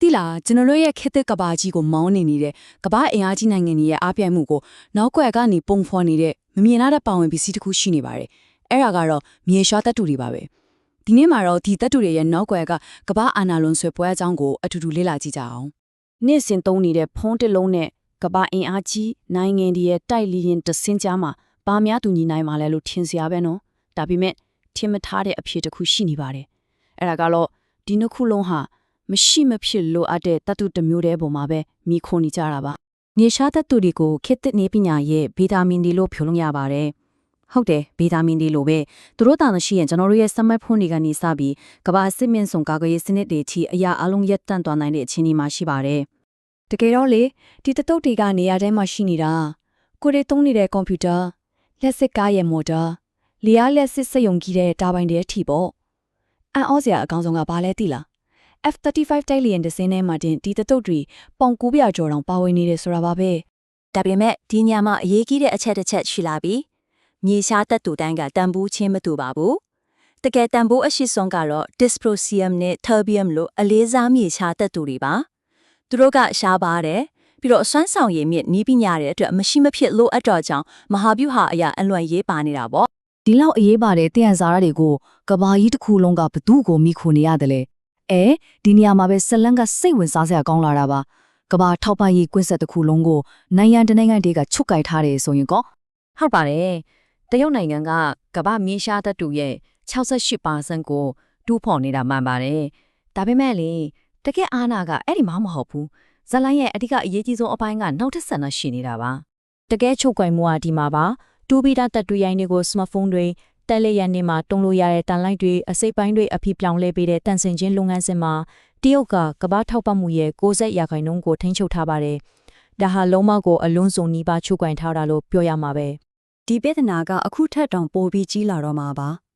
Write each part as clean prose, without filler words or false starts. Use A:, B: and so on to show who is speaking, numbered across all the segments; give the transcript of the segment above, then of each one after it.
A: တိလာကျွန်တော်ရဲ့ခေတ်သစ်ကဘာကြီးကိုမောင်းနေနေတဲ့ကဘာအင်အားကြီးနိုင်ငံတွေရဲ့အားပြိုင်မှုကိုနောက်ကွယ်ကနေပုံဖော်နေတဲ့မမြင်ရတဲ့ပါဝင်ပစ္စည်းတစ်ခုရှိနေပါတယ်အဲ့ဒါကတော့မြေရှားတပ်တူတွေပါပဲဒီနေ့မှာတော့ဒီတပ်တူတွေရဲ့နောက်ကွယ်ကကဘာအာနာလွန်ဆွေပွဲအကြောင်းကိုအတူတူလေ့လာကြည့်ကြအောင်န
B: ေ့စဉ်သုံးနေတဲ့ဖုန်းတစ်လုံးနဲ့ကဘာအင်အားကြီးနိုင်ငံတွေရဲ့တိုက်လီရင်တစင်းကြားမှာဘာများတူညီနိုင်မှာလဲလို့ထင်စရာပဲနော်ဒါပေမဲ့ထင်မထားတဲ့အဖြစ်တစ်ခုရှိနေပါတယ်အဲ့ဒါကတော့ဒီနှစ်ခုလုံးဟာမရှိမဖြစ်လိုအပ်တဲ့တတ်တူတစ်မျိုးတည်းပုံမှာပဲမိခိုးနေကြတာပါမြေရှားတတ်တူတွေကိုခေတ်သစ်နည်းပညာရဲ့ဗီတာမင်ဒီလို့ပြောလို့ရပါတယ်ဟုတ်တယ်ဗီတာမင်ဒီလို့ပဲသူတို့တာမရှိရင်ကျွန်တော်တို့ရဲ့စမတ်ဖုန်းတွေကနေစပြီးကဘာစစ်မင်းစုံကာကွယ်ရေးစနစ်တွေချီအရာအလုံးရက်တန့်သွားနိုင်တဲ့အခြေအနေမှာရှိပါတယ်တ
A: ကယ်တော့လေဒီတတုတ်တွေကနေရာထဲမှာရှိနေတာကိုရီသုံးနေတဲ့ကွန်ပျူတာလက်စစ်ကားရဲ့မော်တာလျားလက်စစ်စက်ယုံကြီးတဲ့တာပိုင်တွေအထိပေါ့အန်အောစရာအကောင်ဆုံးကဘာလဲသိလား F-35 တိုက်လျင်ဒစင်းထဲမှာတင်ဒီတတုတ်တွေပေါင်900ကျော်တောင်ပါဝင်နေတယ်ဆိုတာပါပဲဒ
C: ါပေမဲ့ဒီညမှာအရေးကြီးတဲ့အချက်တစ်ချက်ရှိလာပြီမြေရှားတပ်တူတိုင်းကတန်ဖိုးချင်းမတူပါဘူးတကယ်တန်ဖိုးအရှိဆုံးကတော့ dysprosium နဲ့ terbium လို့အလေးစားမြေရှားတပ်တူတွေပါသူတို့ကရှားပါတယ်ပြီးတော့စွမ်းဆောင်ရည်မြင့်နီးပညာတဲ့အတွက်မရှိမဖြစ်လို့အတော့ကြောင့်မဟာဗျူဟာအရာအလွန်ရေးပါနေတာပေါ့
B: ဒီလောက်အရေးပါတဲ့တယံဇာရတွေကိုကဘာကြီးတစ်ခုလုံးကဘသူ့ကိုမိခိုနေရတယ်လဲဒီနေရာမှာပဲဇလန်ကစိတ်ဝင်စားစရာကောင်းလာတာပါကဘာထောက်ပံ့ရေးကွင်းဆက်တစ်ခုလုံးကိုနိုင်ငံတနိုင်ငံတွေကချုပ်ကိုင်ထားတယ်ဆိုရင်ကောဟုတ်ပါတယ်တရုတ်နိုင်ငံကကဘာမြေရှားတပ်တူရဲ့68%ကိုတူးဖော်နေတာမှန်ပါတယ်ဒါပေမဲ့လေတကယ်အာနာကအဲ့ဒီမှမဟုတ်ဘူးဇလန်ရဲ့အဓိကအရေးကြီးဆုံးအပိုင်းကနောက်ထပ်ဆက်နရှိနေတာပါတကယ်ချုပ်ကိုင်မှုကဒီမှာပါတူဘီတာတပ်တူရိုင်းတွေကိုစမတ်ဖုန်းတွေတက်လက်ရန်နေမှာတုံးလို့ရတဲ့တန်လိုက်တွေအစိပ်ပိုင်းတွေအဖြစ်ပြောင်းလဲပေးတဲ့တန်ဆင်ချင်းလုပ်ငန်းစဉ်မှာတရုတ်ကကဘာထောက်ပံ့မှုရဲ့60%ကိုထိန်းချုပ်ထားပါတယ်။ဒါဟာလုံးဝကိုအလွန်စုံနီးပါးချုပ်ကိုင်ထားတာလို့ပြောရမှာပဲ
A: ။ဒီပြဿနာကအခုထက်တောင်ပိုပြီးကြီးလာတော့မှာပါ။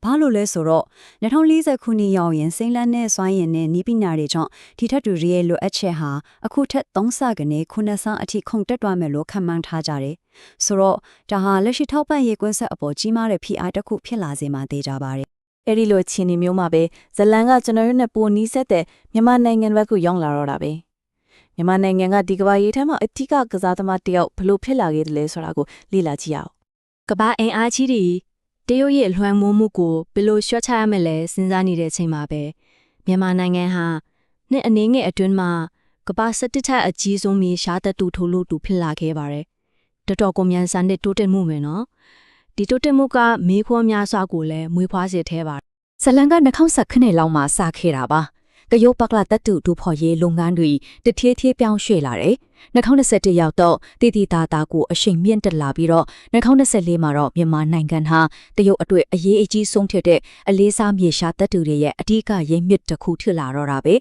A: ဘာလို့လဲဆိုတော့2040ခုနှစ်ရောက်ရင်စိမ့်လန်းနဲ့စွမ်းရည်နဲ့နီးပညာတွေကြောင့်ဒီထက်တူရဲ့လိုအပ်ချက်ဟာအခုထက်3ဆကနေ9ဆအထိခုန်တက်သွားမယ်လို့ခန့်မှန်းထားကြတယ်။ဆိုတော့ဒါဟာလက်ရှိထောက်ပံ့ရေးကွင်းဆက်အပေါ်ကြီးမားတဲ့ဖိအားတစ်ခုဖြစ်လာစေမှသိကြပါတယ်
B: ။အဲ့ဒီလိုချင်းနေမျိုးမှာပဲဇလန်ကကျွန်တော်တို့နဲ့ပိုနီးစက်တဲ့မြန်မာနိုင်ငံဘက်ကိုရောက်လာတော့တာပဲ။မြန်မာနိုင်ငံကဒီကဘာရေးထဲမှာအထက်ကကစားသမားတယောက်ဘလို့ဖြစ်လာခဲ့တယ်လဲဆိုတာကိုလေ့လာကြည့်အောင်
D: ။ကဘာအင်အားကြီးတွေတရုတ်ရဲ့လွှမ်းမိုးမှုကိုဘယ်လိုလျှော့ချရမလဲစဉ်းစားနေတဲ့အချိန်မှာပဲမြန်မာနိုင်ငံဟာနှစ်အနည်းငယ်အတွင်းမှာကမ္ဘာ17ထက်အကြီးဆုံးမြေရှားတပ်တူထိုးလို့တူဖြစ်လာခဲ့ပါတယ်။တော်တော်ကိုမြန်ဆန်တဲ့တိုးတက်မှုပဲနော်။ဒီတိုးတက်မှုကမေးခွန်းများစွာကိုလည်းမွေးဖွားစေခဲ့ပါတယ်
B: ။ဇလန်က2010ခုနှစ်လောက်မှာစခဲ့တာပါ။တရုတ်ပကလတပ်တူတူဖော်ရေးလုပ်ငန်းတွေတထည်းထည်းပြောင်းရွှေ့လာတယ်။2021ရောက်တော့တည်တည်တာတာကိုအရှိန်မြင့်တက်လာပြီးတော့2024မှာတော့မြန်မာနိုင်ငံဟာတရုတ်အတွေ့အရေးအကြီးဆုံးဖြစ်တဲ့အလေးစားမြေရှားတပ်တူတွေရဲ့အဓိကရင်းမြစ်တစ်ခုထလာတော့တာပ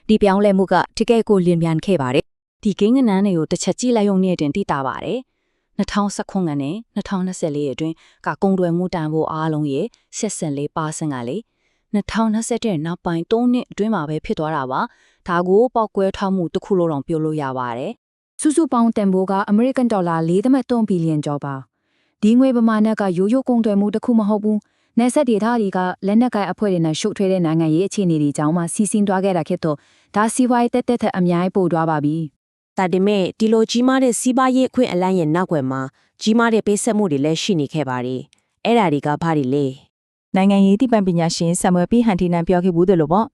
B: ဲဒီပြောင်းလဲမှုကတကယ်ကိုလျင်မြန်ခဲ့ပါတယ်ဒီကိန်းဂဏန်းတွေကိုတစ်ချက်ကြည့်လိုက်ရုံနဲ့တင်သိတာပါတယ်2019နဲ့2024အတွင်းကကုန်သွယ်မှုတန်ဖိုးအားလုံးရဲ့74%ကလေ2021နောက်ပိုင်း3နှစ်အတွင်းမှာပဲဖြစ်သွားတာပါဒါကိုပေါက်ကွဲထောက်မှုတစ်ခုလိုတော့ပြောလို့ရပါတယ်စုစုပေါင်းတန်ဖိုးကအမေရိကန်ဒေါ်လာ4.3ဘီလီယံကျော်ပါဒီငွေပမာဏကရိုးရိုးကုန်သွယ်မှုတစ်ခုမဟုတ်ဘူးနယ်စပ်ဒေသတွေကလက်နက်ကိုင်အဖွဲ့တွေနဲ့ရှုပ်ထွေးတဲ့နိုင်ငံရေးအခြေအနေတွေကြောင့်မှစီးဆင်းသွားခဲ့တာဖြစ်တော့ဒါစီးပွားရေးတက်အများကြီးပို့သွားပါပြီ
E: ဒါပေမဲ့ဒီလိုကြီးမားတဲ့စီးပွားရေးအခွင့်အလမ်းရဲ့နောက်ွယ်မှာကြီးမားတဲ့ပေးဆက်မှုတွေလည်းရှိနေခဲ့ပါတယ်အဲ့ဒါတွေကဘာတွေလဲ
B: နိုင်ငံရေးတိပံပညာရှင်ဆမ်မွယ်ပီဟန်တီနန်ပြောခဲ့ဘူးတယ်လို့ပေါ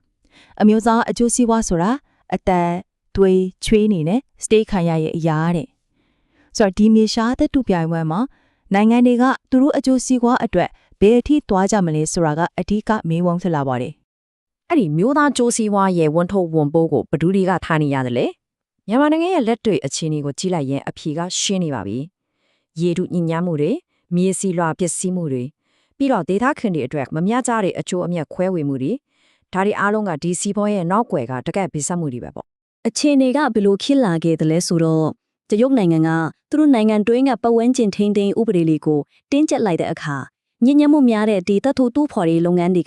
B: ့အမျိုးသားအကျိုးစီးပွားဆိုတာအတန်သွေးချွေးနေနဲ့စတေးခံရရဲ့အရာတဲ့ဆိုတော့ဒီမြေရှားတဲ့တူပြိုင်ပွဲမှာနိုင်ငံတွေကသူတို့အကျိုးစီးပွားအတွက်ဘယ်အထိသွားကြမလဲဆိုတာကအဓိကမေးဝန်းဖြစ်လာပါတယ်အ
F: ဲ့ဒီမျိုးသားကျိုးစီးပွားရဲ့ဝန်ထုတ်ဝန်ပိုးကိုဘယ်သူတွေကထားနေရတယ်လဲမြန်မာနိုင်ငံရဲ့လက်တွေ့အခြေအနေကိုကြည့်လိုက်ရင်အဖြေကရှင်းနေပါပြီရေထုညဉ့်ညမ်းမှုတွေမြေစီလွှာပျက်စီးမှုတွေပြီးတော့ဒေသခံတွေအတွက်မမျှကြတဲ့အကျိုးအမြတ်ခွဲဝေမှုတွေဒါတွေအားလုံးကဒီစီးပွားရဲ့နောက်ွယ်ကတကက်ဗီဇက်မှုတွေပဲပေါ့
C: အခြေအနေကဘယ်လိုဖြစ်လာခဲ့တယ်လဲဆိုတော့တရုတ်နိုင်ငံကသူတို့နိုင်ငံတွင်းကပတ်ဝန်းကျင်ထိန်းသိမ်းဥပဒေလေးကိုတင်းကျပ်လိုက်တဲ့အခါညဉ့်ညမ်းမှုများတဲ့ဒီတပ်ထိုးတူးဖော်ရေးလုပ်ငန်းတွေက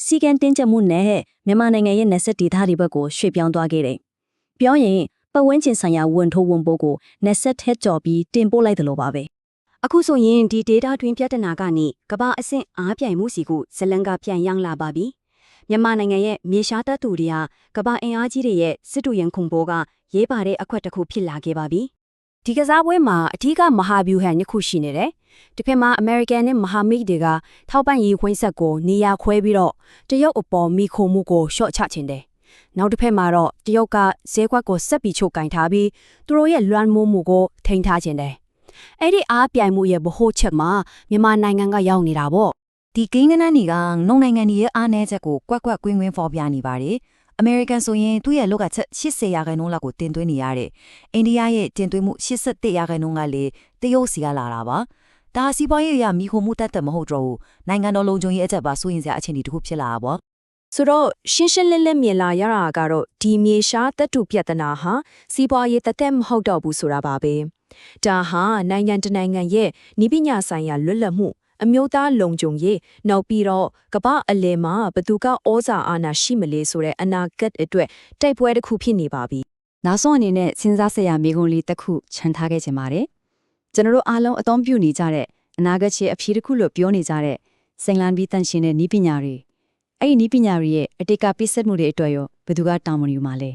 C: စီကံတင်းကျပ်မှုနဲ့မြန်မာနိုင်ငံရဲ့နယ်စပ်ဒေသတွေဘက်ကိုရွှေ့ပြောင်းသွားခဲ့တယ်။ပြောရင်ပတ်ဝန်းကျင်ဆိုင်ရာဝန်ထိုးဝန်ပိုးကိုနယ်စပ်ထက်ကျော်ပြီးတင်ပို့လိုက်တယ်လို့ပါပဲ။အခုဆိုရင်ဒီ data တွင်ပြဿနာကနေကမ္ဘာအဆင့်အားပြိုင်မှုစီကိုဇလန်ကပြန်ရောက်လာပါပြီ။
A: မြန်မာနိုင်ငံရဲ့မြေရှားတပ်သူတွေကကမ္ဘာအင်အားကြီးတွေရဲ့စစ်တူရင်ခုံပိုးကရေးပါတဲ့အခွက်တစ်ခုဖြစ်လာခဲ့ပါပြီ။ဒီကစားပွဲမှာအထူးမဟာဗျူဟန်တစ်ခုရှိနေတယ်။တစ်ဖက်မှာ American နဲ့မဟာမိတ်တွေကထောက်ပံ့ရေးခွင့်ဆက်ကိုနေရာခွဲပြီးတော့တရုတ်အပေါ်မိခိုမှုကိုရှော့ချခြင်းတယ်။နောက်တစ်ဖက်မှာတော့တရုတ်ကဈေးကွက်ကိုဆက်ပြီးချုပ်ကင်ထားပြီးသူတို့ရဲ့လွှမ်းမိုးမှုကိုထိန်းထားခြင်းတယ်။အဲ့ဒီအားပြိုင်မှုရဲ့ဗဟိုချက်မှာမြန်မာနိုင်ငံကရောက်နေတာပေါ့။
B: ဒီကိန်းကနန်းတွေကနှုံနိုင်ငံကြီးရဲ့အားနည်းချက်ကိုကွက်ကွက်ကွင်းကွင်းဖော်ပြနေပါတယ်။ အမေရိကန်ဆိုရင်သူ့ရဲ့လောက်ကချက်80%လောက်ကိုတင်သွင်းနေရတယ်။အိန္ဒိယရဲ့တင်သွင်းမှု81%ကလေတရုတ်စီကလာတာပါ။ဒါစီးပွားရေးအရမိခိုမှုတတ်တယ်မဟုတ်တော့ဘူး။နိုင်ငံတော်လုံခြုံရေးအချက်ပါစိုးရင်စရာအခြေအနေတစ်ခုဖြစ်လာတာပေါ့။
D: ဆိုတော့ရှင်းရှင်းလင်းလင်းမြင်လာရတာကတော့ဒီမြေရှားတပ်တူပြဿနာဟာစီးပွားရေးတက်တက်မဟုတ်တော့ဘူးဆိုတာပါပဲဒါဟာနိုင်ငံတနိုင်ငံရဲ့ဤပညာဆိုင်ရာလွတ်လပ်မှုအမျိုးသားလုံခြုံရေးနောက်ပြီးတော့ကမ္ဘာအလယ်မှာဘသူကဩဇာအာဏာရှိမလဲဆိုတဲ့အနာဂတ်အတွက်တိုက်ပွဲတစ်ခုဖြစ်နေပါပြီ
A: နောက်ဆုံးအနေနဲ့စဉ်းစားစရာမိကုံးလေးတစ်ခုခြံထားခဲ့ခြင်းပါတယ်ကျွန်တော်တို့အားလုံးအသုံးပြုနေကြတဲ့အနာဂတ်ချေအဖြေတစ်ခုလို့ပြောနေကြတဲ့စိန်လန်းပြီးတန်ရှင်းတဲ့ဤပညာတွေအဲ့ဒီဤပညာတွေရဲ့အတိတ်ကပြည့်စက်မှုတွေအတွက်ရောဘယ်သူကတောင်းမယူမှာလဲ